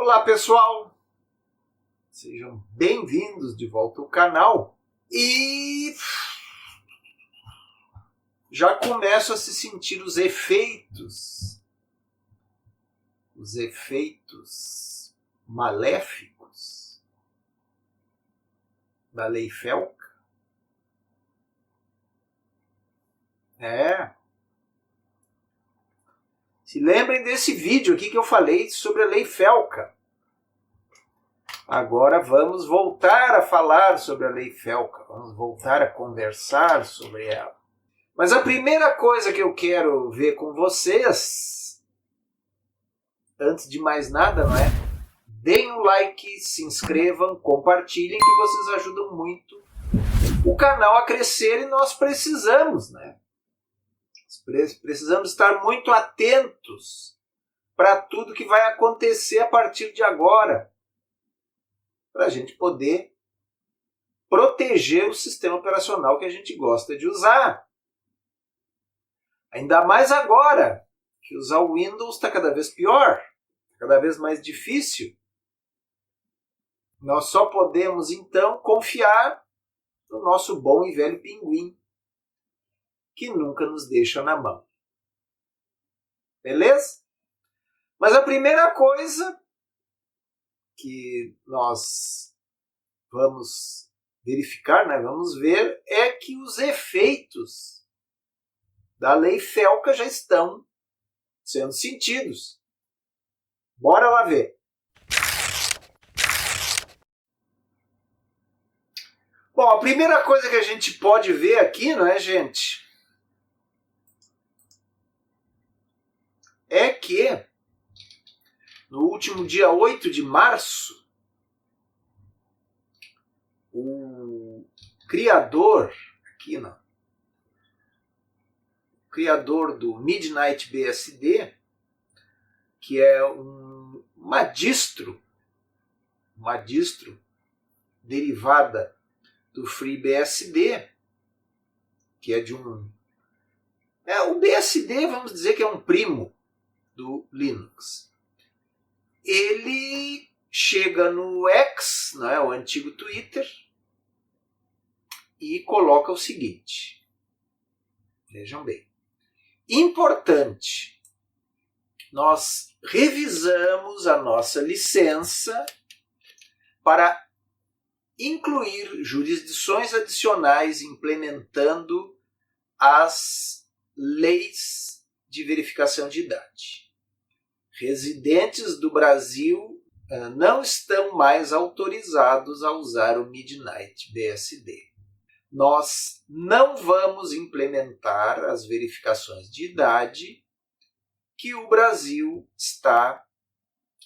Olá pessoal, sejam bem-vindos de volta ao canal e já começo a se sentir os efeitos maléficos da Lei Felca. Se lembrem desse vídeo aqui que eu falei sobre a Lei Felca. Agora vamos voltar a falar sobre a Lei Felca, vamos voltar a conversar sobre ela. Mas a primeira coisa que eu quero ver com vocês, antes de mais nada, não é? Deem um like, se inscrevam, compartilhem, que vocês ajudam muito o canal a crescer e nós precisamos, né? Precisamos estar muito atentos para tudo que vai acontecer a partir de agora, para a gente poder proteger o sistema operacional que a gente gosta de usar. Ainda mais agora, que usar o Windows está cada vez pior, cada vez mais difícil. Nós só podemos, então, confiar no nosso bom e velho pinguim, que nunca nos deixa na mão. Beleza? Mas a primeira coisa que nós vamos verificar, né, vamos ver, é que os efeitos da Lei Felca já estão sendo sentidos. Bora lá ver. Bom, a primeira coisa que a gente pode ver aqui, não é, gente? É que no último dia 8 de março, o criador, aqui não, o criador do Midnight BSD, que é uma distro derivada do FreeBSD, que é de o BSD, vamos dizer que é um primo do Linux. Ele chega no X, né, o antigo Twitter, e coloca o seguinte. Vejam bem. Importante. Nós revisamos a nossa licença para incluir jurisdições adicionais implementando as leis de verificação de idade. Residentes do Brasil não estão mais autorizados a usar o Midnight BSD. Nós não vamos implementar as verificações de idade que o Brasil está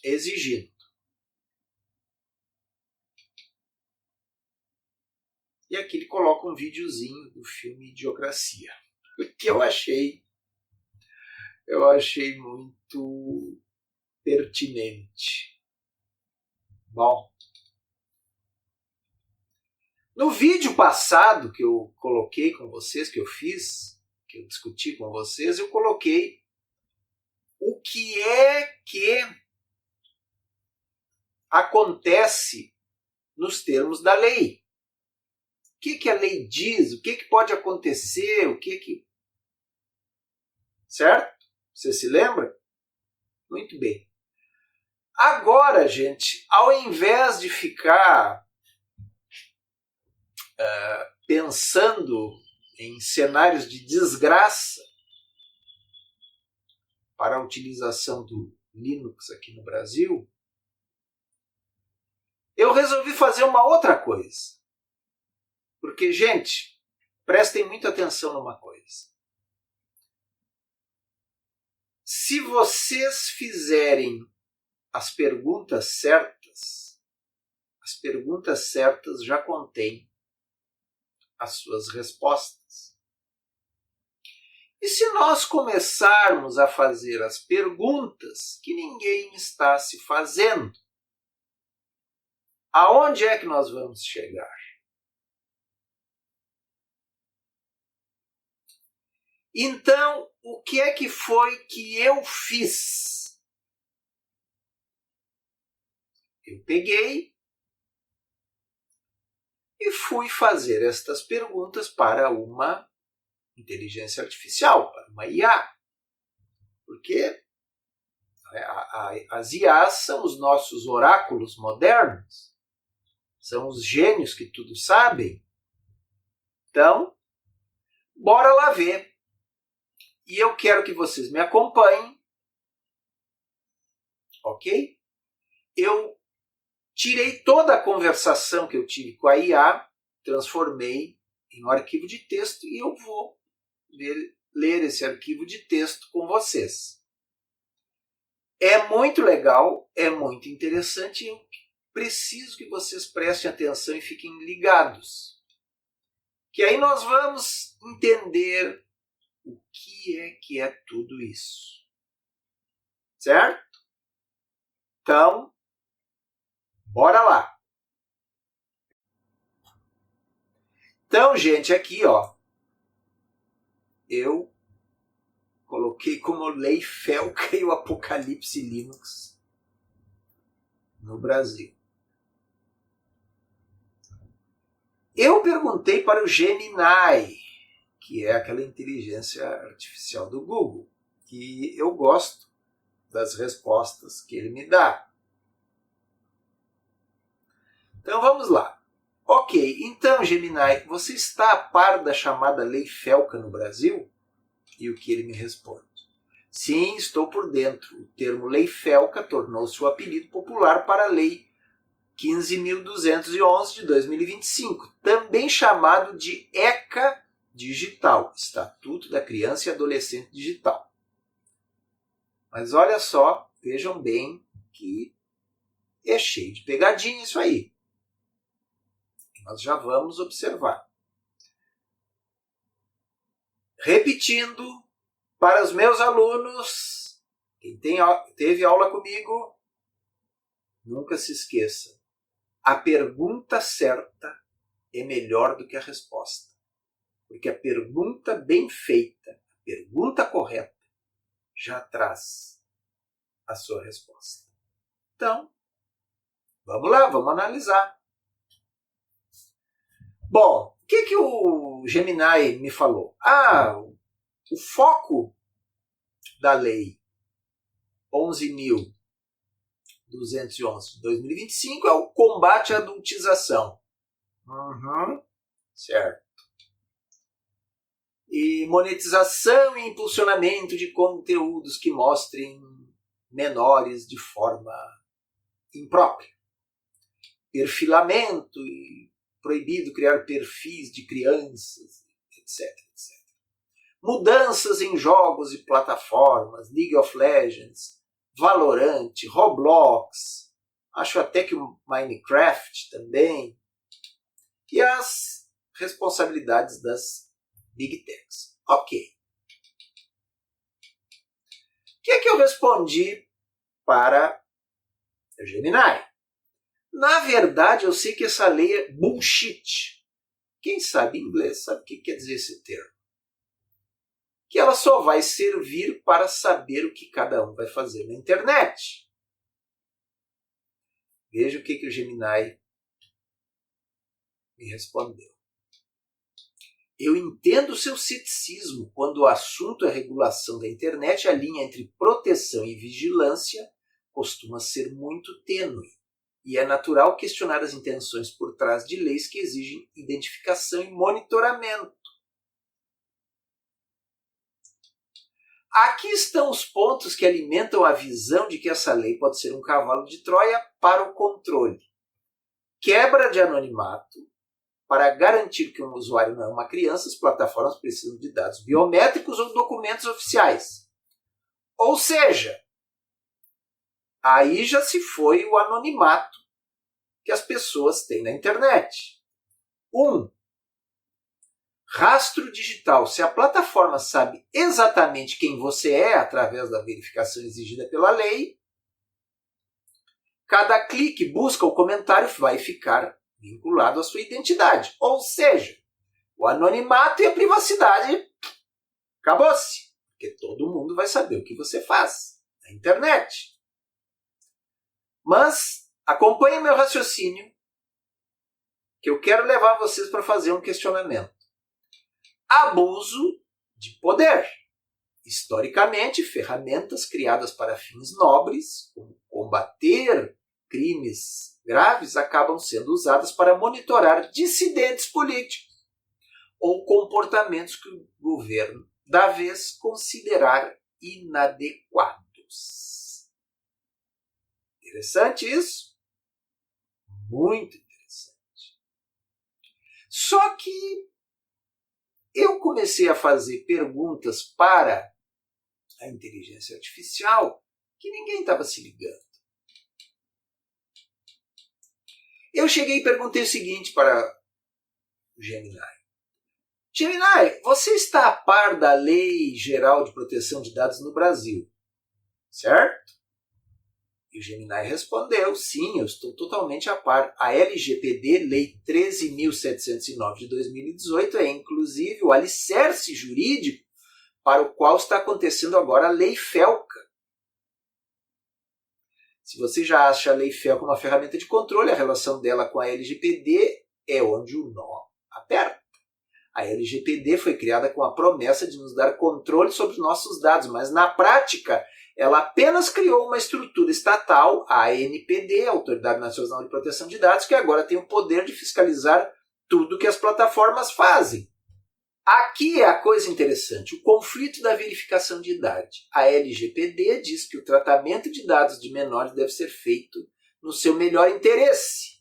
exigindo. E aqui ele coloca um videozinho do filme Idiocracia, que eu achei muito pertinente. Bom, no vídeo passado que eu coloquei com vocês, que eu discuti com vocês, eu coloquei o que é que acontece nos termos da lei. O que a lei diz? O que pode acontecer? Certo? Você se lembra? Muito bem. Agora, gente, ao invés de ficar pensando em cenários de desgraça para a utilização do Linux aqui no Brasil, eu resolvi fazer uma outra coisa. Porque, gente, prestem muita atenção numa coisa. Se vocês fizerem as perguntas certas já contêm as suas respostas. E se nós começarmos a fazer as perguntas que ninguém está se fazendo, aonde é que nós vamos chegar? Então, o que é que foi que eu fiz? eu peguei e fui fazer estas perguntas para uma inteligência artificial, para uma IA. Porque as IAs são os nossos oráculos modernos, são os gênios que tudo sabem. Então, bora lá ver. E eu quero que vocês me acompanhem, ok? Eu tirei toda a conversação que eu tive com a IA, transformei em um arquivo de texto e eu vou ler esse arquivo de texto com vocês. É muito legal, é muito interessante e eu preciso que vocês prestem atenção e fiquem ligados. Que aí nós vamos entender o que é tudo isso. Certo? Então, bora lá. Então, gente, aqui, ó, eu coloquei como lei Felca e o Apocalipse Linux no Brasil. Eu perguntei para o Gemini, que é aquela inteligência artificial do Google, que eu gosto das respostas que ele me dá. Então vamos lá. Ok, então Gemini, você está a par da chamada Lei Felca no Brasil? E o que ele me responde? Sim, estou por dentro. O termo Lei Felca tornou-se o apelido popular para a Lei 15.211 de 2025, também chamado de ECA Digital, Estatuto da Criança e Adolescente Digital. Mas olha só, vejam bem que é cheio de pegadinha isso aí. Nós já vamos observar. Repetindo para os meus alunos, quem teve aula comigo, nunca se esqueça. A pergunta certa é melhor do que a resposta. Porque a pergunta bem feita, a pergunta correta, já traz a sua resposta. Então, vamos lá, vamos analisar. Bom, o que o Gemini me falou? O foco da lei 11.211 de 2025 é o combate à adultização. Certo. E monetização e impulsionamento de conteúdos que mostrem menores de forma imprópria. Perfilamento e proibido criar perfis de crianças, etc, etc. Mudanças em jogos e plataformas, League of Legends, Valorant, Roblox, acho até que o Minecraft também, e as responsabilidades das Big Techs. Ok. O que eu respondi para o Gemini? Na verdade, eu sei que essa lei é bullshit. Quem sabe inglês sabe o que quer dizer esse termo. Que ela só vai servir para saber o que cada um vai fazer na internet. Veja o que o Gemini me respondeu. Eu entendo o seu ceticismo quando o assunto é regulação da internet, a linha entre proteção e vigilância costuma ser muito tênue. E é natural questionar as intenções por trás de leis que exigem identificação e monitoramento. Aqui estão os pontos que alimentam a visão de que essa lei pode ser um cavalo de Troia para o controle. Quebra de anonimato. Para garantir que um usuário não é uma criança, as plataformas precisam de dados biométricos ou documentos oficiais. Ou seja, aí já se foi o anonimato que as pessoas têm na internet. 1. Rastro digital. Se a plataforma sabe exatamente quem você é através da verificação exigida pela lei, cada clique, busca ou comentário vai ficar vinculado à sua identidade. Ou seja, o anonimato e a privacidade acabou-se. Porque todo mundo vai saber o que você faz na internet. Mas Acompanhe meu raciocínio, que eu quero levar vocês para fazer um questionamento. Abuso de poder. Historicamente, ferramentas criadas para fins nobres, como combater crimes graves, acabam sendo usadas para monitorar dissidentes políticos ou comportamentos que o governo da vez considerar inadequados. Interessante isso? Muito interessante. Só que eu comecei a fazer perguntas para a inteligência artificial que ninguém estava se ligando. Eu cheguei e perguntei o seguinte para o Gemini. Gemini, você está a par da Lei Geral de Proteção de Dados no Brasil, certo? E o Gemini respondeu, sim, eu estou totalmente a par. A LGPD, Lei 13.709 de 2018, é inclusive o alicerce jurídico para o qual está acontecendo agora a Lei FELCA. Se você já acha a Lei FELCA uma ferramenta de controle, a relação dela com a LGPD é onde o nó aperta. A LGPD foi criada com a promessa de nos dar controle sobre os nossos dados, mas na prática ela apenas criou uma estrutura estatal, a ANPD, a Autoridade Nacional de Proteção de Dados, que agora tem o poder de fiscalizar tudo que as plataformas fazem. Aqui é a coisa interessante, o conflito da verificação de idade. A LGPD diz que o tratamento de dados de menores deve ser feito no seu melhor interesse.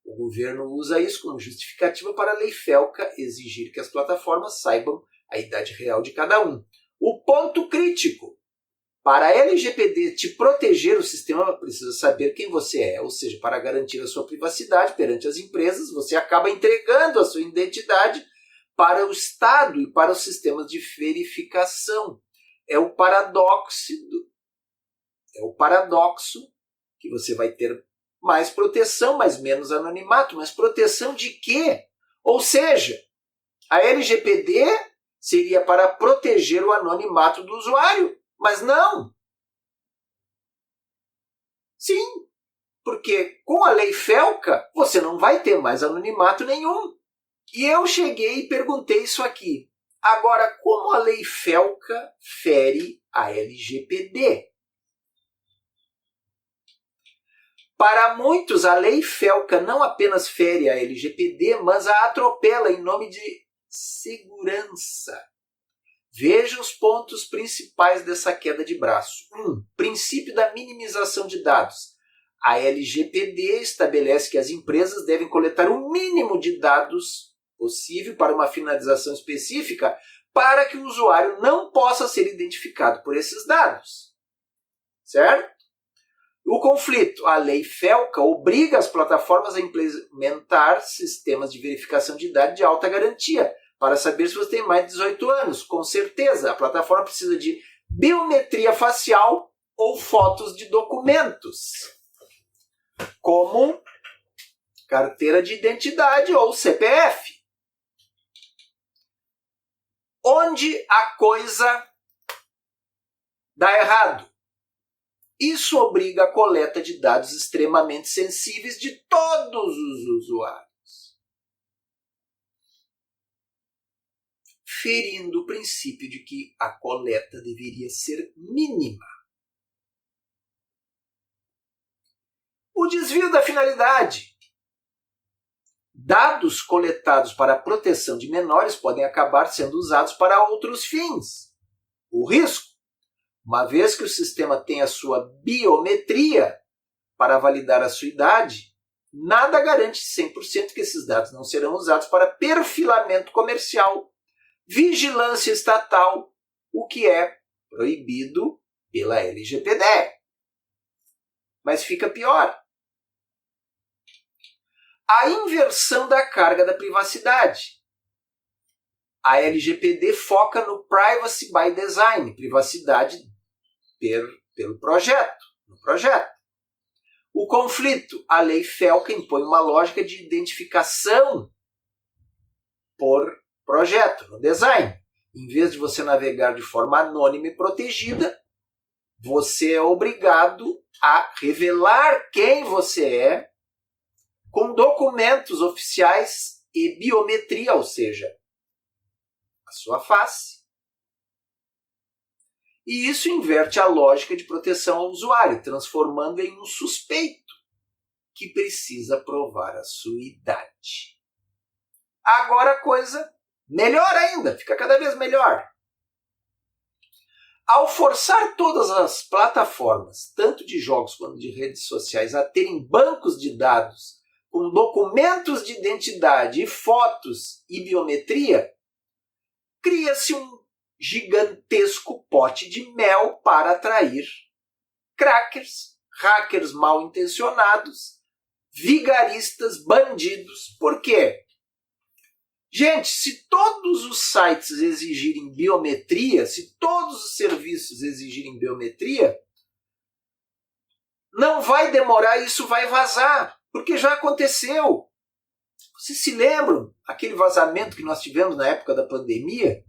O governo usa isso como justificativa para a Lei FELCA exigir que as plataformas saibam a idade real de cada um. O ponto crítico. Para a LGPD te proteger, o sistema precisa saber quem você é, ou seja, para garantir a sua privacidade perante as empresas, você acaba entregando a sua identidade para o Estado e para os sistemas de verificação. É o paradoxo que você vai ter mais proteção, mas menos anonimato. Mas proteção de quê? Ou seja, a LGPD seria para proteger o anonimato do usuário, mas não. Sim, porque com a Lei FELCA você não vai ter mais anonimato nenhum. E eu cheguei e perguntei isso aqui. Agora, como a Lei FELCA fere a LGPD? Para muitos, a Lei FELCA não apenas fere a LGPD, mas a atropela em nome de segurança. Veja os pontos principais dessa queda de braço. 1. Princípio da minimização de dados. A LGPD estabelece que as empresas devem coletar o mínimo de dados possível para uma finalização específica para que o usuário não possa ser identificado por esses dados. Certo? O conflito. A Lei FELCA obriga as plataformas a implementar sistemas de verificação de idade de alta garantia para saber se você tem mais de 18 anos. Com certeza, a plataforma precisa de biometria facial ou fotos de documentos, como carteira de identidade ou CPF. Onde a coisa dá errado? Isso obriga a coleta de dados extremamente sensíveis de todos os usuários, ferindo o princípio de que a coleta deveria ser mínima. O desvio da finalidade. Dados coletados para a proteção de menores podem acabar sendo usados para outros fins. O risco. Uma vez que o sistema tem a sua biometria para validar a sua idade, nada garante 100% que esses dados não serão usados para perfilamento comercial, vigilância estatal, o que é proibido pela LGPD. Mas fica pior. A inversão da carga da privacidade. A LGPD foca no Privacy by Design, privacidade pelo projeto, no projeto. O conflito. A Lei FELCA impõe uma lógica de identificação por projeto, no design. Em vez de você navegar de forma anônima e protegida, você é obrigado a revelar quem você é com documentos oficiais e biometria, ou seja, a sua face. E isso inverte a lógica de proteção ao usuário, transformando em um suspeito que precisa provar a sua idade. Agora a coisa melhor ainda, fica cada vez melhor. Ao forçar todas as plataformas, tanto de jogos quanto de redes sociais, a terem bancos de dados com documentos de identidade, fotos e biometria, cria-se um gigantesco pote de mel para atrair crackers, hackers mal intencionados, vigaristas, bandidos. Por quê? Gente, se todos os sites exigirem biometria, se todos os serviços exigirem biometria, não vai demorar, isso vai vazar, porque já aconteceu. Vocês se lembram aquele vazamento que nós tivemos na época da pandemia?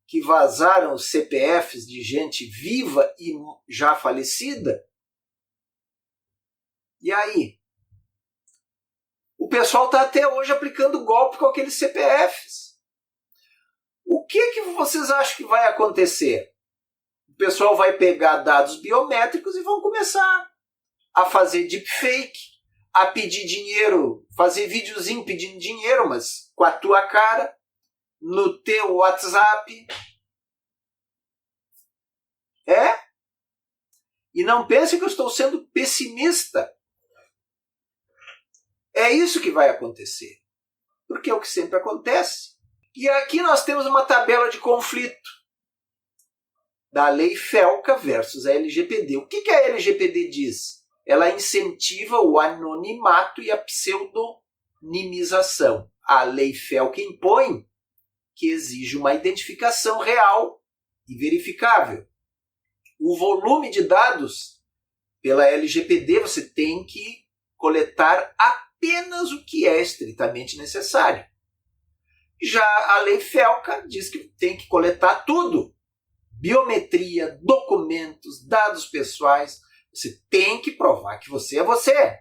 Que vazaram os CPFs de gente viva e já falecida? E aí? O pessoal está até hoje aplicando golpe com aqueles CPFs. O que vocês acham que vai acontecer? O pessoal vai pegar dados biométricos e vão começar a fazer deepfake, a pedir dinheiro, fazer videozinho pedindo dinheiro, mas com a tua cara, no teu WhatsApp. E não pense que eu estou sendo pessimista. É isso que vai acontecer. Porque é o que sempre acontece. E aqui nós temos uma tabela de conflito da lei FELCA versus a LGPD. O que a LGPD diz? Ela incentiva o anonimato e a pseudonimização. A lei FELCA impõe que exige uma identificação real e verificável. O volume de dados pela LGPD você tem que coletar apenas o que é estritamente necessário. Já a lei FELCA diz que tem que coletar tudo. Biometria, documentos, dados pessoais. Você tem que provar que você é você.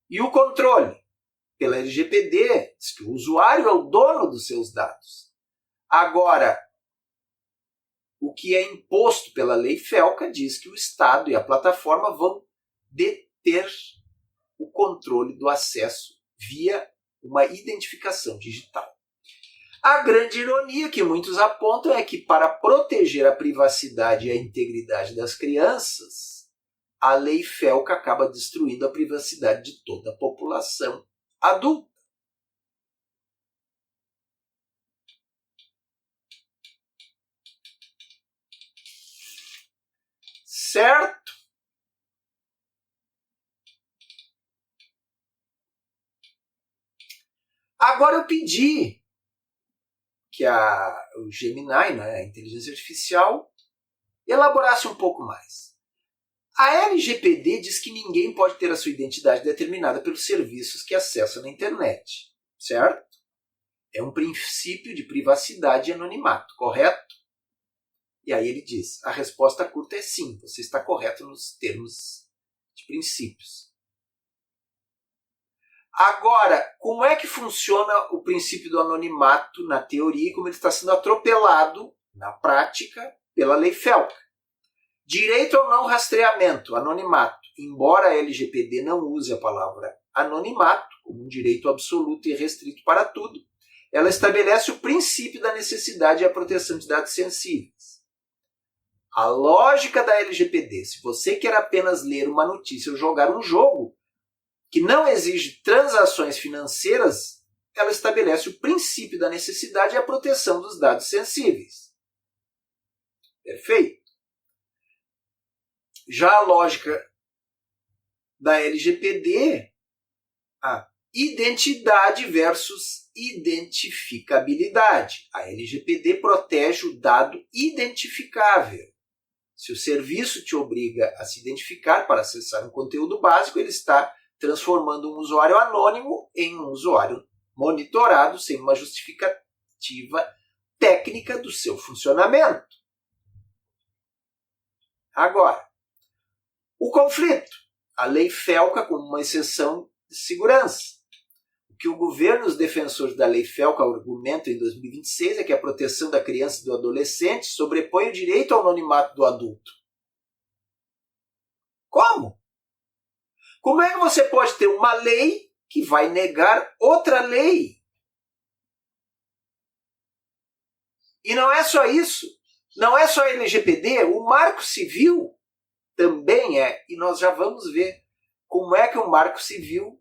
E o controle? Pela LGPD, diz que o usuário é o dono dos seus dados. Agora, o que é imposto pela lei FELCA diz que o Estado e a plataforma vão deter o controle do acesso via uma identificação digital. A grande ironia que muitos apontam é que, para proteger a privacidade e a integridade das crianças, a lei FELCA acaba destruindo a privacidade de toda a população adulta. Certo? Agora eu pedi que o Gemini, né, a inteligência artificial, elaborasse um pouco mais. A LGPD diz que ninguém pode ter a sua identidade determinada pelos serviços que acessa na internet, certo? É um princípio de privacidade e anonimato, correto? E aí ele diz, a resposta curta é sim, você está correto nos termos de princípios. Agora, como é que funciona o princípio do anonimato na teoria e como ele está sendo atropelado na prática pela lei FELCA? Direito ao não rastreamento, anonimato. Embora a LGPD não use a palavra anonimato como um direito absoluto e restrito para tudo, ela estabelece o princípio da necessidade e a proteção de dados sensíveis. A lógica da LGPD, se você quer apenas ler uma notícia ou jogar um jogo que não exige transações financeiras, ela estabelece o princípio da necessidade e a proteção dos dados sensíveis. Perfeito? Já a lógica da LGPD, a identidade versus identificabilidade. A LGPD protege o dado identificável. Se o serviço te obriga a se identificar para acessar um conteúdo básico, ele está transformando um usuário anônimo em um usuário monitorado sem uma justificativa técnica do seu funcionamento. Agora, o conflito. A lei FELCA como uma exceção de segurança. O que o governo e os defensores da lei FELCA argumentam em 2026 é que a proteção da criança e do adolescente sobrepõe o direito ao anonimato do adulto. Como? Como é que você pode ter uma lei que vai negar outra lei? E não é só isso. Não é só LGPD, o Marco Civil também é, e nós já vamos ver como é que o Marco Civil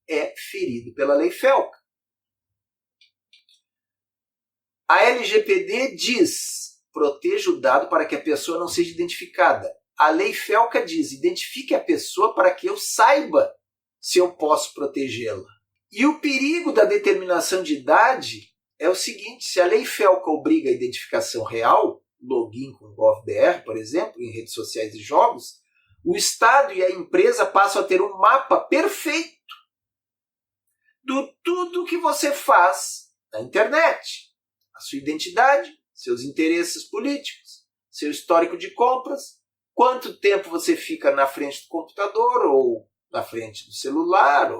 é ferido pela lei FELCA. A LGPD diz, proteja o dado para que a pessoa não seja identificada. A lei FELCA diz, identifique a pessoa para que eu saiba se eu posso protegê-la. E o perigo da determinação de idade é o seguinte, se a lei FELCA obriga a identificação real, login com GovBR, por exemplo, em redes sociais e jogos, o Estado e a empresa passam a ter um mapa perfeito de tudo que você faz na internet. A sua identidade, seus interesses políticos, seu histórico de compras, quanto tempo você fica na frente do computador ou na frente do celular.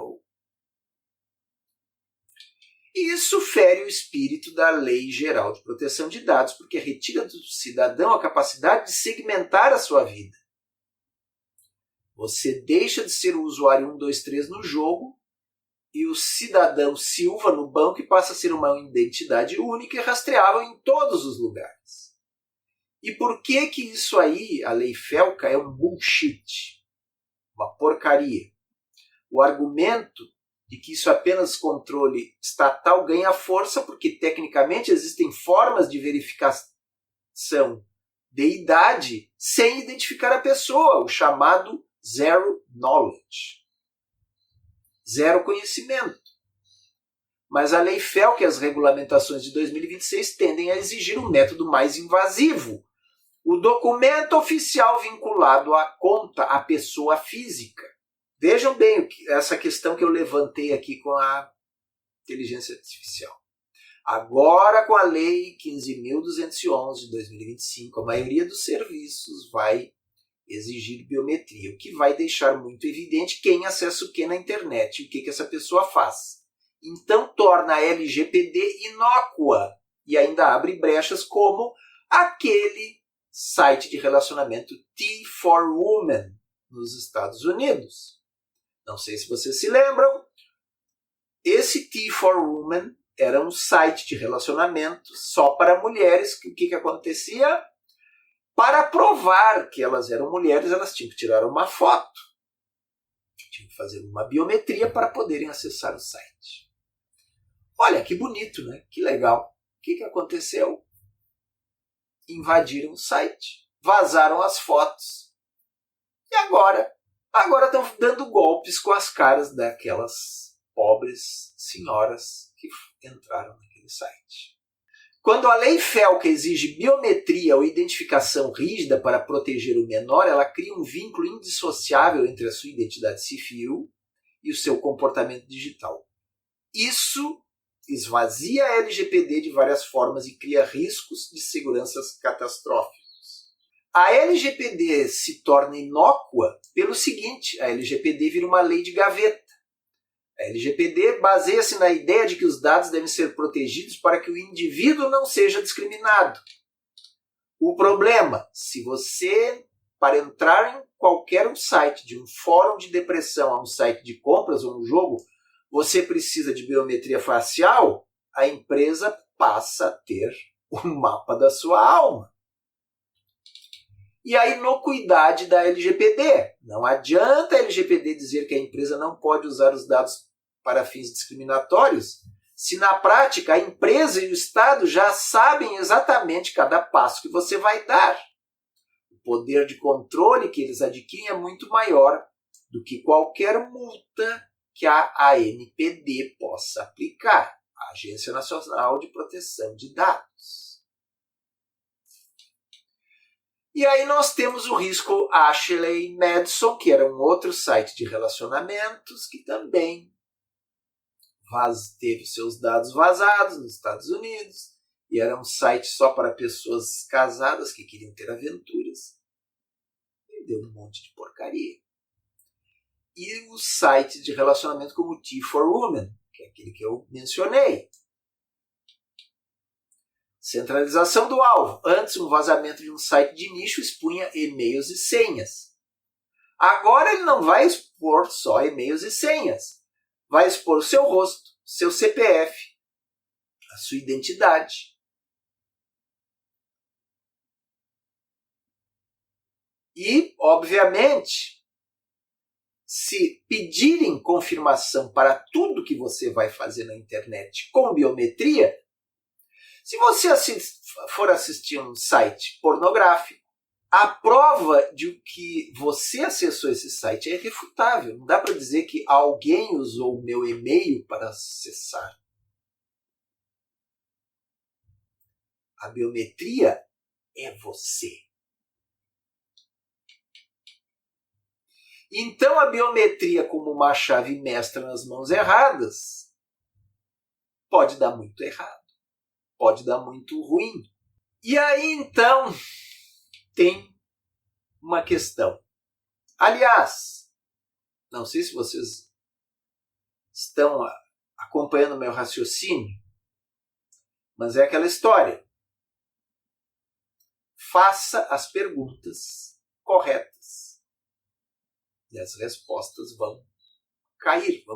Isso fere o espírito da Lei Geral de Proteção de Dados, porque retira do cidadão a capacidade de segmentar a sua vida. Você deixa de ser o usuário 123 no jogo e o cidadão Silva no banco e passa a ser uma identidade única e rastreável em todos os lugares. E por que que isso aí, a lei FELCA, é um bullshit? Uma porcaria. O argumento de que isso é apenas controle estatal ganha força porque tecnicamente existem formas de verificação de idade sem identificar a pessoa, o chamado zero knowledge. Zero conhecimento. Mas a lei FELCA e as regulamentações de 2026 tendem a exigir um método mais invasivo. O documento oficial vinculado à conta à pessoa física. Vejam bem essa questão que eu levantei aqui com a inteligência artificial. Agora, com a Lei 15.211 de 2025, a maioria dos serviços vai exigir biometria, o que vai deixar muito evidente quem acessa o que na internet e o que essa pessoa faz. Então, torna a LGPD inócua e ainda abre brechas como aquele site de relacionamento T4Woman nos Estados Unidos. Não sei se vocês se lembram, esse T4Woman era um site de relacionamento só para mulheres. O que acontecia? Para provar que elas eram mulheres, elas tinham que tirar uma foto. Tinham que fazer uma biometria para poderem acessar o site. Olha, que bonito, né? Que legal. O que aconteceu? Invadiram o site, vazaram as fotos. E agora estão dando golpes com as caras daquelas pobres senhoras que entraram naquele site. Quando a lei FELCA exige biometria ou identificação rígida para proteger o menor, ela cria um vínculo indissociável entre a sua identidade civil e o seu comportamento digital. Isso esvazia a LGPD de várias formas e cria riscos de segurança catastróficos. A LGPD se torna inócua pelo seguinte, a LGPD vira uma lei de gaveta. A LGPD baseia-se na ideia de que os dados devem ser protegidos para que o indivíduo não seja discriminado. O problema, se você, para entrar em qualquer site, de um fórum de depressão a um site de compras ou um jogo, você precisa de biometria facial, a empresa passa a ter o mapa da sua alma. E a inocuidade da LGPD. Não adianta a LGPD dizer que a empresa não pode usar os dados para fins discriminatórios, se na prática a empresa e o Estado já sabem exatamente cada passo que você vai dar. O poder de controle que eles adquirem é muito maior do que qualquer multa que a ANPD possa aplicar, a Agência Nacional de Proteção de Dados. E aí nós temos o risco Ashley Madison, que era um outro site de relacionamentos, que também teve seus dados vazados nos Estados Unidos, e era um site só para pessoas casadas que queriam ter aventuras. deu um monte de porcaria. E os sites de relacionamento como o T4Women, que é aquele que eu mencionei. Centralização do alvo. Antes, um vazamento de um site de nicho expunha e-mails e senhas. Agora ele não vai expor só e-mails e senhas. Vai expor o seu rosto, seu CPF, a sua identidade. E, obviamente, se pedirem confirmação para tudo que você vai fazer na internet com biometria, se você for assistir um site pornográfico, a prova de que você acessou esse site é irrefutável. Não dá para dizer que alguém usou o meu e-mail para acessar. A biometria é você. Então a biometria, como uma chave mestra nas mãos erradas, pode dar muito errado. Pode dar muito ruim. E aí, então, tem uma questão. Aliás, não sei se vocês estão acompanhando meu raciocínio, mas é aquela história. Faça as perguntas corretas. E as respostas vão cair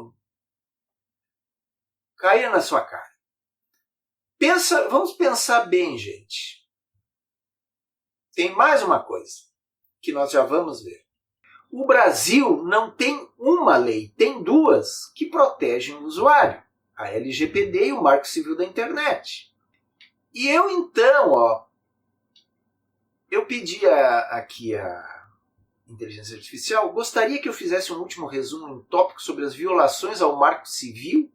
na sua cara. Vamos pensar bem, gente. Tem mais uma coisa que nós já vamos ver. O Brasil não tem uma lei, tem duas que protegem o usuário. A LGPD e o Marco Civil da Internet. E eu então, eu pedi aqui a inteligência artificial, gostaria que eu fizesse um último resumo em tópico sobre as violações ao Marco Civil.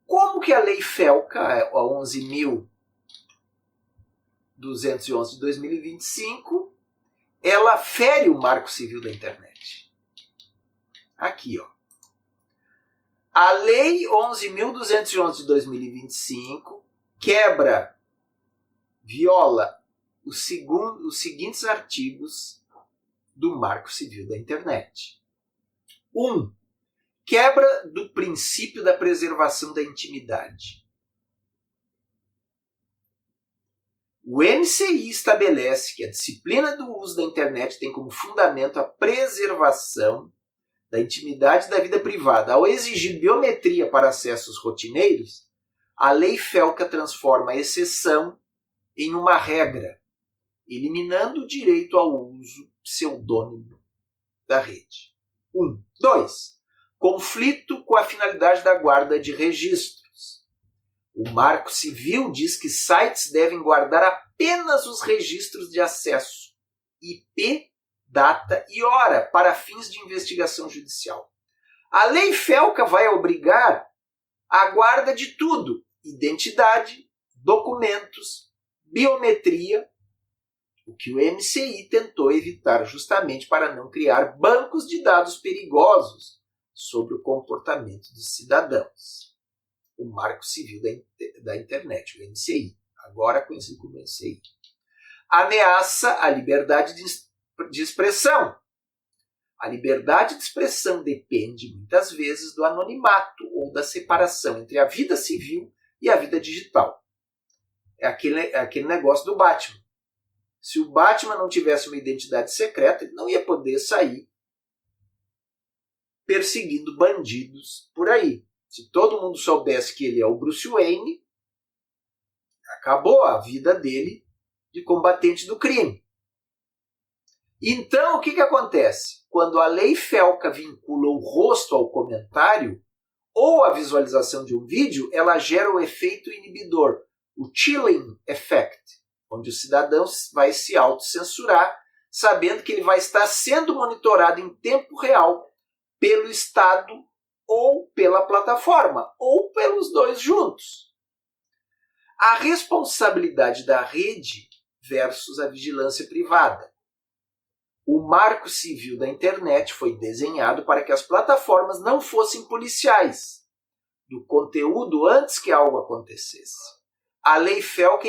Como que a Lei FELCA, a 11.211 de 2025, ela fere o Marco Civil da Internet? Aqui, a Lei 11.211 de 2025 viola os seguintes artigos do Marco Civil da Internet. 1. Quebra do princípio da preservação da intimidade. O MCI estabelece que a disciplina do uso da internet tem como fundamento a preservação da intimidade da vida privada. Ao exigir biometria para acessos rotineiros, a Lei FELCA transforma a exceção em uma regra, eliminando o direito ao uso pseudônimo da rede. 1. 2. Conflito com a finalidade da guarda de registros. O Marco Civil diz que sites devem guardar apenas os registros de acesso, IP, data e hora, para fins de investigação judicial. A Lei FELCA vai obrigar a guarda de tudo: identidade, documentos, biometria, o que o MCI tentou evitar justamente para não criar bancos de dados perigosos sobre o comportamento dos cidadãos. O Marco Civil da Internet, o MCI, agora conhecido como MCI. Ameaça a liberdade de expressão. A liberdade de expressão depende, muitas vezes, do anonimato ou da separação entre a vida civil e a vida digital. É aquele negócio do Batman. Se o Batman não tivesse uma identidade secreta, ele não ia poder sair perseguindo bandidos por aí. Se todo mundo soubesse que ele é o Bruce Wayne, acabou a vida dele de combatente do crime. Então, o que acontece? Quando a Lei FELCA vincula o rosto ao comentário ou a visualização de um vídeo, ela gera o efeito inibidor, o chilling effect, onde o cidadão vai se autocensurar, sabendo que ele vai estar sendo monitorado em tempo real pelo Estado ou pela plataforma, ou pelos dois juntos. A responsabilidade da rede versus a vigilância privada. O Marco Civil da Internet foi desenhado para que as plataformas não fossem policiais do conteúdo antes que algo acontecesse. A Lei FELCA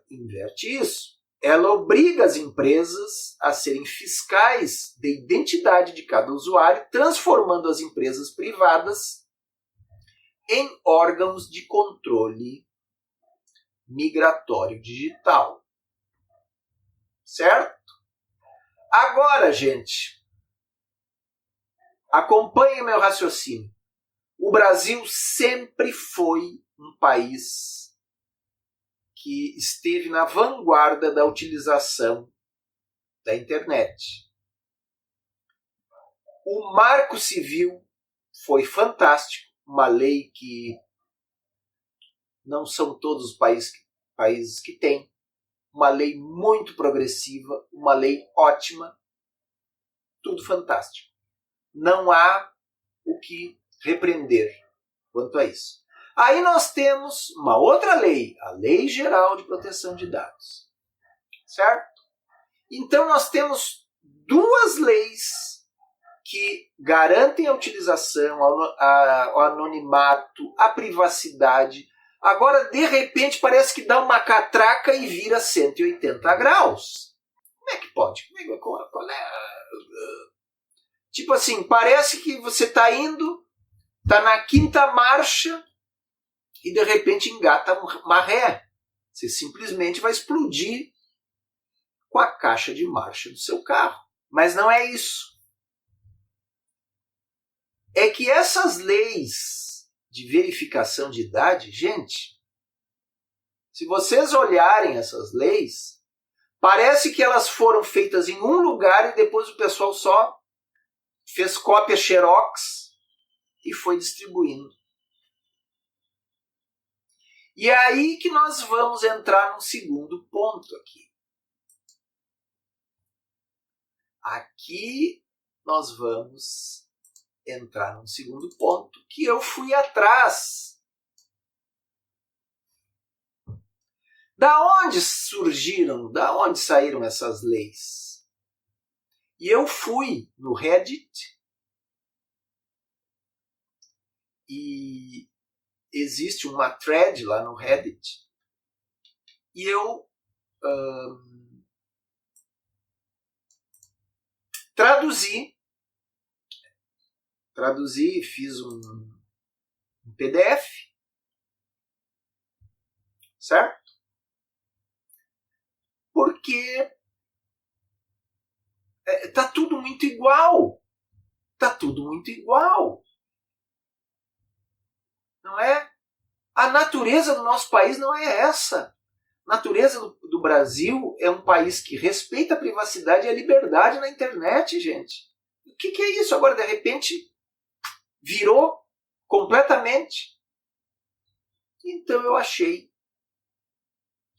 inverte isso. ela obriga as empresas a serem fiscais da identidade de cada usuário, transformando as empresas privadas em órgãos de controle migratório digital. Certo? Agora, gente, acompanhe meu raciocínio. O Brasil sempre foi um país que esteve na vanguarda da utilização da internet. O Marco Civil foi fantástico, uma lei que não são todos os países que têm, uma lei muito progressiva, uma lei ótima, tudo fantástico. Não há o que repreender quanto a isso. Aí nós temos uma outra lei, a Lei Geral de Proteção de Dados. Certo? Então nós temos duas leis que garantem a utilização, o anonimato, a privacidade. Agora, de repente, parece que dá uma catraca e vira 180 graus. Como é que pode? Qual é? Tipo assim, parece que você está indo, está na quinta marcha e de repente engata uma ré. Você simplesmente vai explodir com a caixa de marcha do seu carro. Mas não é isso. É que essas leis de verificação de idade, gente, se vocês olharem essas leis, parece que elas foram feitas em um lugar e depois o pessoal só fez cópia xerox e foi distribuindo. E é aí que nós vamos entrar num segundo ponto aqui. Aqui nós vamos entrar num segundo ponto que eu fui atrás. Da onde surgiram, da onde saíram essas leis? E eu fui no Reddit e existe uma thread lá no Reddit e eu traduzi, fiz um PDF, certo? Porque tá tudo muito igual. Tá tudo muito igual. Não é? A natureza do nosso país não é essa. A natureza do Brasil é um país que respeita a privacidade e a liberdade na internet, gente. O que é isso? Agora, de repente, virou completamente. Então eu achei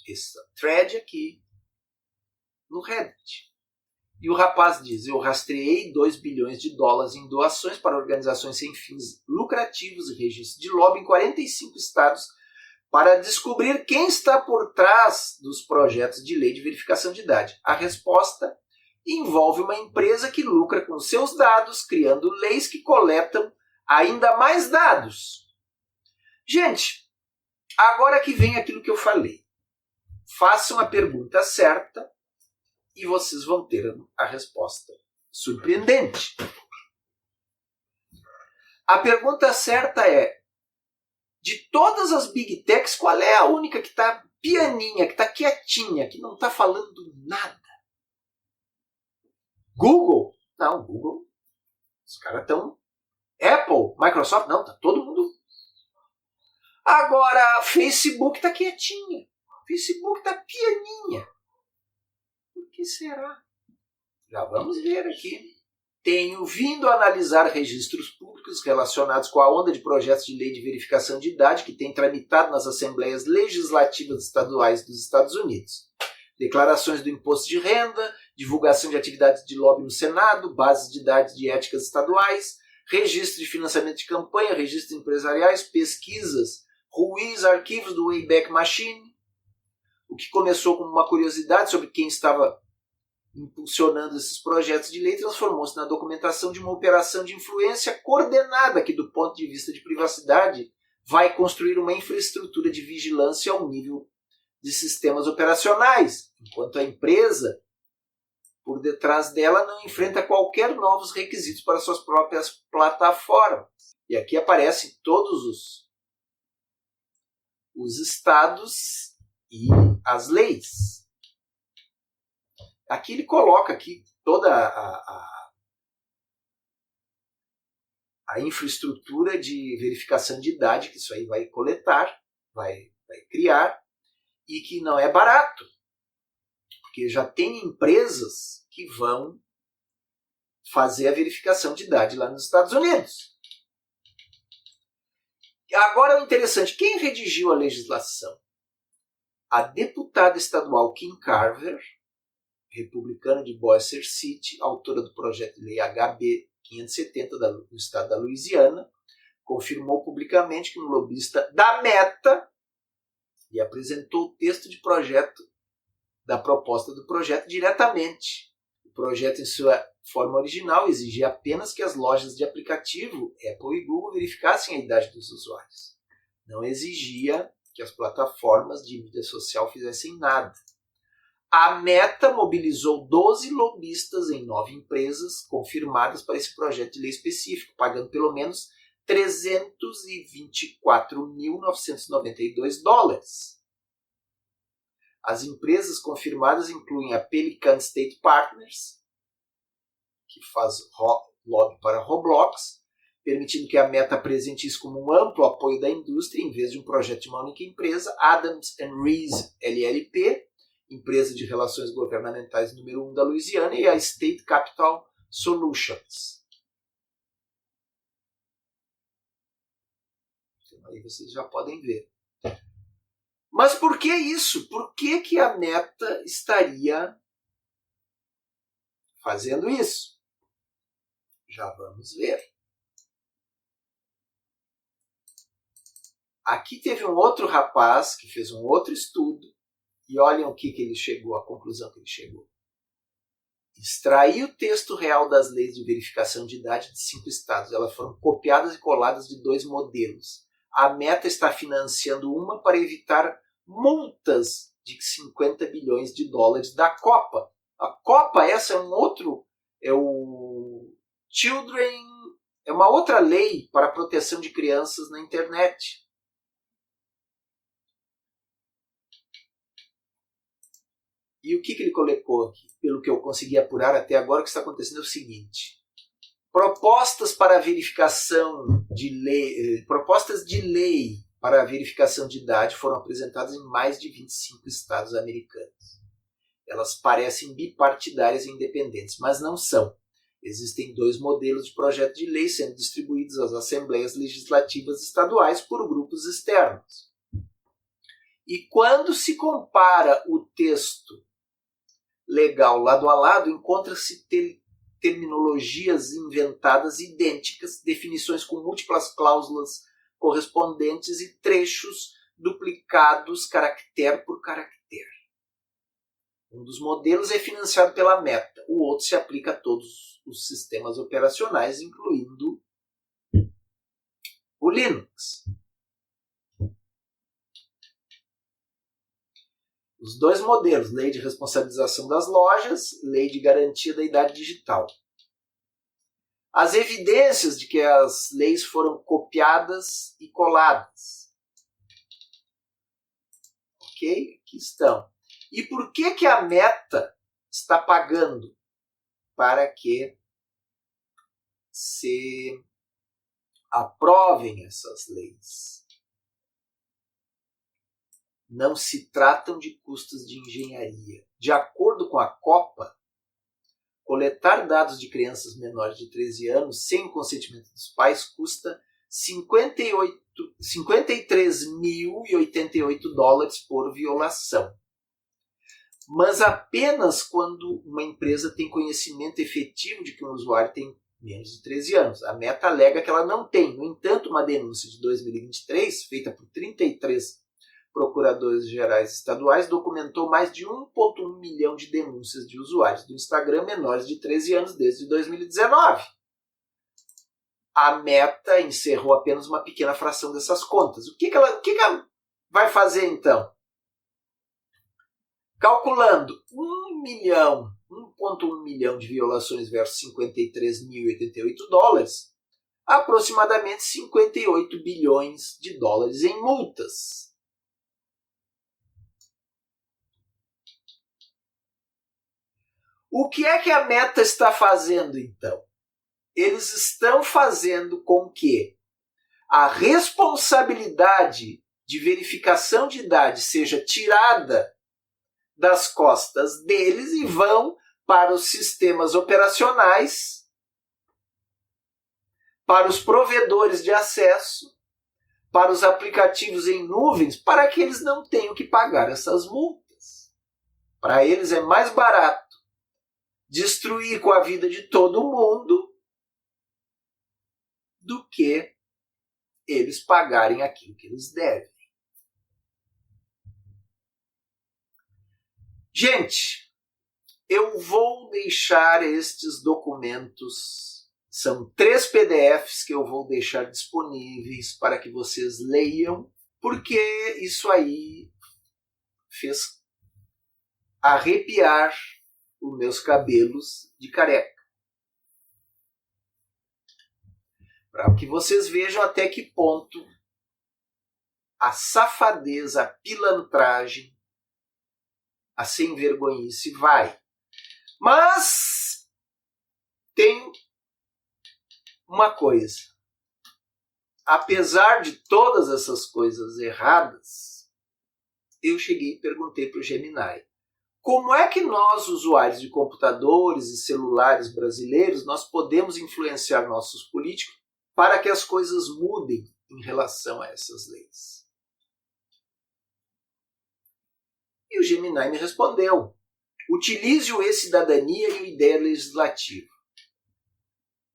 essa thread aqui no Reddit. E o rapaz diz: eu rastreei 2 bilhões de dólares em doações para organizações sem fins lucrativos e registro de lobby em 45 estados para descobrir quem está por trás dos projetos de lei de verificação de idade. A resposta envolve uma empresa que lucra com seus dados, criando leis que coletam ainda mais dados. Gente, agora que vem aquilo que eu falei. Façam a pergunta certa e vocês vão ter a resposta surpreendente. A pergunta certa é: de todas as Big Techs, qual é a única que está pianinha, que está quietinha, que não está falando nada? Google? Não, Google. Os caras estão... Apple, Microsoft? Não, está todo mundo... Agora, Facebook está quietinha. Facebook está pianinha. Por que será? Já vamos ver aqui. Tenho vindo a analisar registros públicos relacionados com a onda de projetos de lei de verificação de idade que tem tramitado nas assembleias legislativas estaduais dos Estados Unidos. Declarações do imposto de renda, divulgação de atividades de lobby no Senado, bases de dados de éticas estaduais, registro de financiamento de campanha, registros empresariais, pesquisas, ruins, arquivos do Wayback Machine, o que começou como uma curiosidade sobre quem estava impulsionando esses projetos de lei, transformou-se na documentação de uma operação de influência coordenada que, do ponto de vista de privacidade, vai construir uma infraestrutura de vigilância ao nível de sistemas operacionais. enquanto a empresa, por detrás dela, não enfrenta qualquer novos requisitos para suas próprias plataformas. E aqui aparecem todos os estados e as leis. Aqui ele coloca aqui toda a infraestrutura de verificação de idade que isso aí vai coletar, vai criar, e que não é barato, porque já tem empresas que vão fazer a verificação de idade lá nos Estados Unidos. Agora o interessante, quem redigiu a legislação? A deputada estadual Kim Carver, republicana de Bossier City, autora do projeto de lei HB 570 do estado da Louisiana, confirmou publicamente que um lobista da Meta lhe apresentou o texto de projeto da proposta do projeto diretamente. O projeto, em sua forma original, exigia apenas que as lojas de aplicativo Apple e Google verificassem a idade dos usuários. Não exigia que as plataformas de mídia social fizessem nada. A Meta mobilizou 12 lobistas em 9 empresas confirmadas para esse projeto de lei específico, pagando pelo menos $324.992. As empresas confirmadas incluem a Pelican State Partners, que faz lobby para Roblox, permitindo que a Meta apresente isso como um amplo apoio da indústria em vez de um projeto de uma única empresa. Adams Reese LLP, empresa de relações governamentais número 1 da Louisiana, e a State Capital Solutions. Então, aí vocês já podem ver. Mas por que isso? Por que a Meta estaria fazendo isso? Já vamos ver. Aqui teve um outro rapaz que fez um outro estudo e olhem o que ele chegou, a conclusão que ele chegou. Extrair o texto real das leis de verificação de idade de 5 estados. Elas foram copiadas e coladas de 2 modelos. A Meta está financiando uma para evitar multas de $50 bilhões da Copa. A Copa, essa é um outro, é o Children, é uma outra lei para a proteção de crianças na internet. E o que ele colocou aqui? Pelo que eu consegui apurar até agora, o que está acontecendo é o seguinte. Propostas para verificação de lei, propostas de lei para a verificação de idade foram apresentadas em mais de 25 estados americanos. Elas parecem bipartidárias e independentes, mas não são. Existem 2 modelos de projeto de lei sendo distribuídos às assembleias legislativas estaduais por grupos externos. E quando se compara o texto legal lado a lado, encontra-se terminologias inventadas idênticas, definições com múltiplas cláusulas correspondentes e trechos duplicados caractere por caractere. Um dos modelos é financiado pela Meta, o outro se aplica a todos os sistemas operacionais, incluindo o Linux. Os 2 modelos, lei de responsabilização das lojas, lei de garantia da idade digital. As evidências de que as leis foram copiadas e coladas. Ok? Aqui estão. E por que a Meta está pagando para que se aprovem essas leis? Não se tratam de custos de engenharia. De acordo com a Copa, coletar dados de crianças menores de 13 anos sem o consentimento dos pais custa $53.088 por violação. Mas apenas quando uma empresa tem conhecimento efetivo de que um usuário tem menos de 13 anos. A Meta alega que ela não tem. No entanto, uma denúncia de 2023, feita por 33 procuradores gerais estaduais, documentou mais de 1,1 milhão de denúncias de usuários do Instagram menores de 13 anos desde 2019. A Meta encerrou apenas uma pequena fração dessas contas. O que ela vai fazer então? Calculando 1,1 milhão de violações versus 53.088 dólares, aproximadamente 58 bilhões de dólares em multas. O que é que a Meta está fazendo, então? Eles estão fazendo com que a responsabilidade de verificação de idade seja tirada das costas deles e vão para os sistemas operacionais, para os provedores de acesso, para os aplicativos em nuvens, para que eles não tenham que pagar essas multas. Para eles é mais barato destruir com a vida de todo mundo do que eles pagarem aquilo que eles devem. Gente, eu vou deixar estes documentos, são 3 PDFs que eu vou deixar disponíveis para que vocês leiam, porque isso aí fez arrepiar os meus cabelos de careca. Para que vocês vejam até que ponto a safadez, a pilantragem, a sem-vergonhice vai. Mas tem uma coisa. Apesar de todas essas coisas erradas, eu cheguei e perguntei para o Gemini: como é que nós, usuários de computadores e celulares brasileiros, nós podemos influenciar nossos políticos para que as coisas mudem em relação a essas leis? E o Gemini me respondeu: utilize o e-cidadania e o ideia legislativa.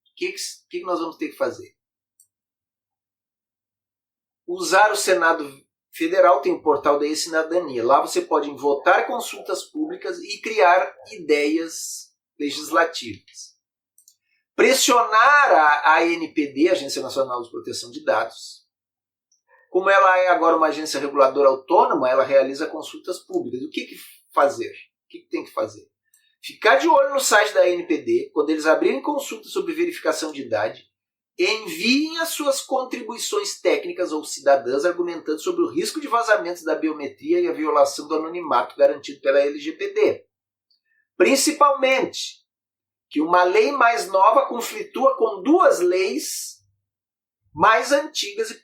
O que nós vamos ter que fazer? Usar o Senado Federal, tem o portal da e-cidadania. Lá você pode votar consultas públicas e criar ideias legislativas. Pressionar a ANPD, Agência Nacional de Proteção de Dados. Como ela é agora uma agência reguladora autônoma, ela realiza consultas públicas. O que fazer? O que tem que fazer? Ficar de olho no site da ANPD, quando eles abrirem consulta sobre verificação de idade, enviem as suas contribuições técnicas ou cidadãs argumentando sobre o risco de vazamentos da biometria e a violação do anonimato garantido pela LGPD. Principalmente, que uma lei mais nova conflitua com 2 leis mais antigas e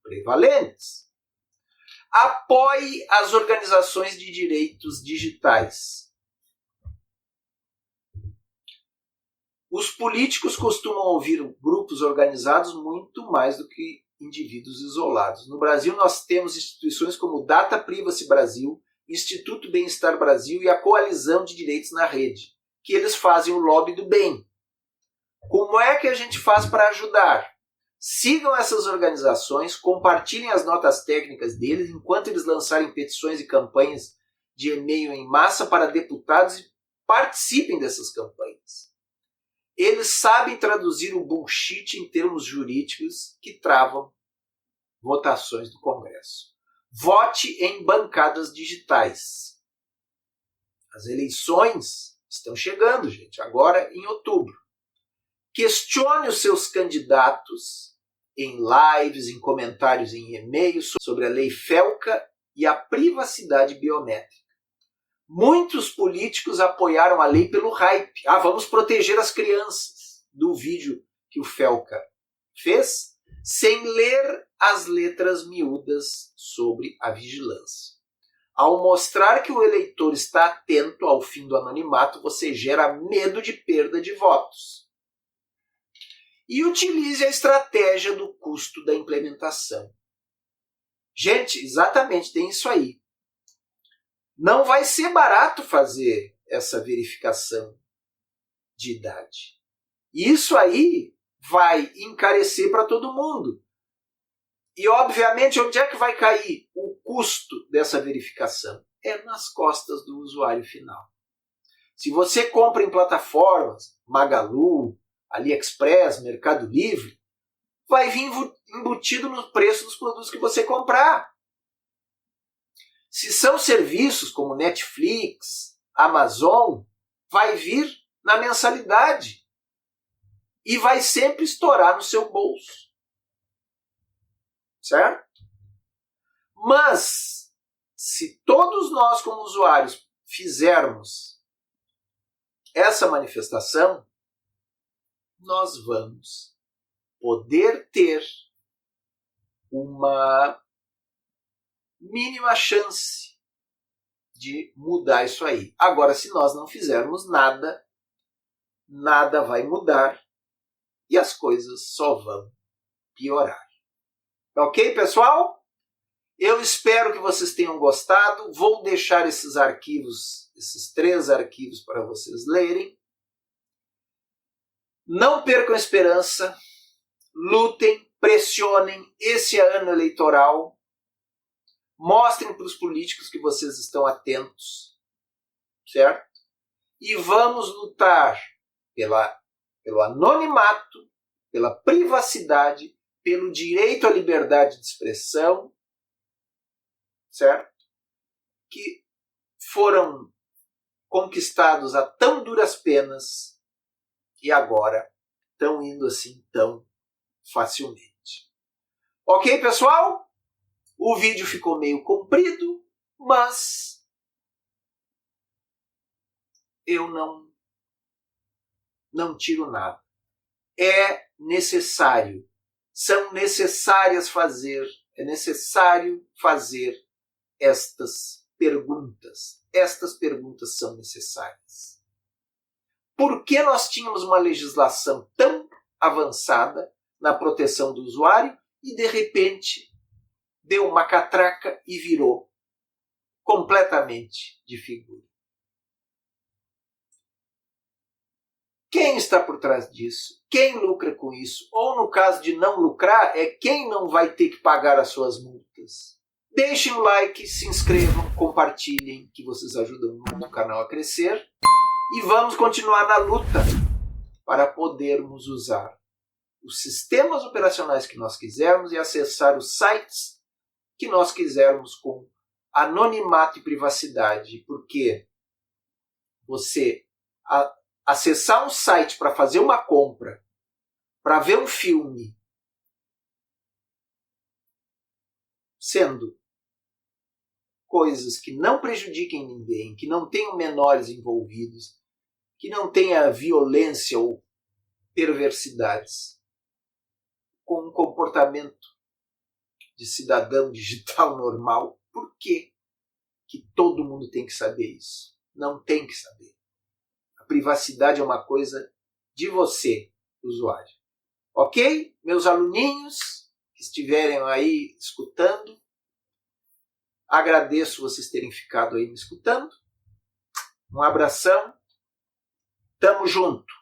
prevalentes. Apoie as organizações de direitos digitais. Os políticos costumam ouvir grupos organizados muito mais do que indivíduos isolados. No Brasil, nós temos instituições como o Data Privacy Brasil, Instituto Bem-Estar Brasil e a Coalizão de Direitos na Rede, que eles fazem o lobby do bem. Como é que a gente faz para ajudar? Sigam essas organizações, compartilhem as notas técnicas deles enquanto eles lançarem petições e campanhas de e-mail em massa para deputados e participem dessas campanhas. Eles sabem traduzir o bullshit em termos jurídicos que travam votações do Congresso. Vote em bancadas digitais. As eleições estão chegando, gente, agora em outubro. Questione os seus candidatos em lives, em comentários, em e-mails sobre a lei FELCA e a privacidade biométrica. Muitos políticos apoiaram a lei pelo hype. Vamos proteger as crianças, do vídeo que o FELCA fez, sem ler as letras miúdas sobre a vigilância. Ao mostrar que o eleitor está atento ao fim do anonimato, você gera medo de perda de votos. E utilize a estratégia do custo da implementação. Gente, exatamente, tem isso aí. Não vai ser barato fazer essa verificação de idade. Isso aí vai encarecer para todo mundo. E, obviamente, onde é que vai cair o custo dessa verificação? É nas costas do usuário final. Se você compra em plataformas, Magalu, AliExpress, Mercado Livre, vai vir embutido no preço dos produtos que você comprar. Se são serviços como Netflix, Amazon, vai vir na mensalidade e vai sempre estourar no seu bolso. Certo? Mas, se todos nós como usuários fizermos essa manifestação, nós vamos poder ter uma mínima chance de mudar isso aí. Agora, se nós não fizermos nada, nada vai mudar e as coisas só vão piorar. Ok, pessoal? Eu espero que vocês tenham gostado. Vou deixar esses arquivos, esses 3 arquivos para vocês lerem. Não percam a esperança, lutem, pressionem esse ano eleitoral, mostrem para os políticos que vocês estão atentos, certo? E vamos lutar pelo anonimato, pela privacidade, pelo direito à liberdade de expressão, certo? Que foram conquistados a tão duras penas e agora estão indo assim tão facilmente. Ok, pessoal? O vídeo ficou meio comprido, mas eu não tiro nada. É necessário, é necessário fazer estas perguntas. Estas perguntas são necessárias. Por que nós tínhamos uma legislação tão avançada na proteção do usuário e, de repente, deu uma catraca e virou completamente de figura? Quem está por trás disso? Quem lucra com isso? Ou, no caso de não lucrar, é quem não vai ter que pagar as suas multas? Deixem o like, se inscrevam, compartilhem, que vocês ajudam muito o canal a crescer. E vamos continuar na luta para podermos usar os sistemas operacionais que nós quisermos e acessar os sites que nós quisermos com anonimato e privacidade. Porque você acessar um site para fazer uma compra, para ver um filme, sendo coisas que não prejudiquem ninguém, que não tenham menores envolvidos, que não tenha violência ou perversidades, com um comportamento de cidadão digital normal, por que todo mundo tem que saber isso? Não tem que saber. A privacidade é uma coisa de você, usuário. Ok? Meus aluninhos que estiverem aí escutando, agradeço vocês terem ficado aí me escutando. Um abração. Tamo junto.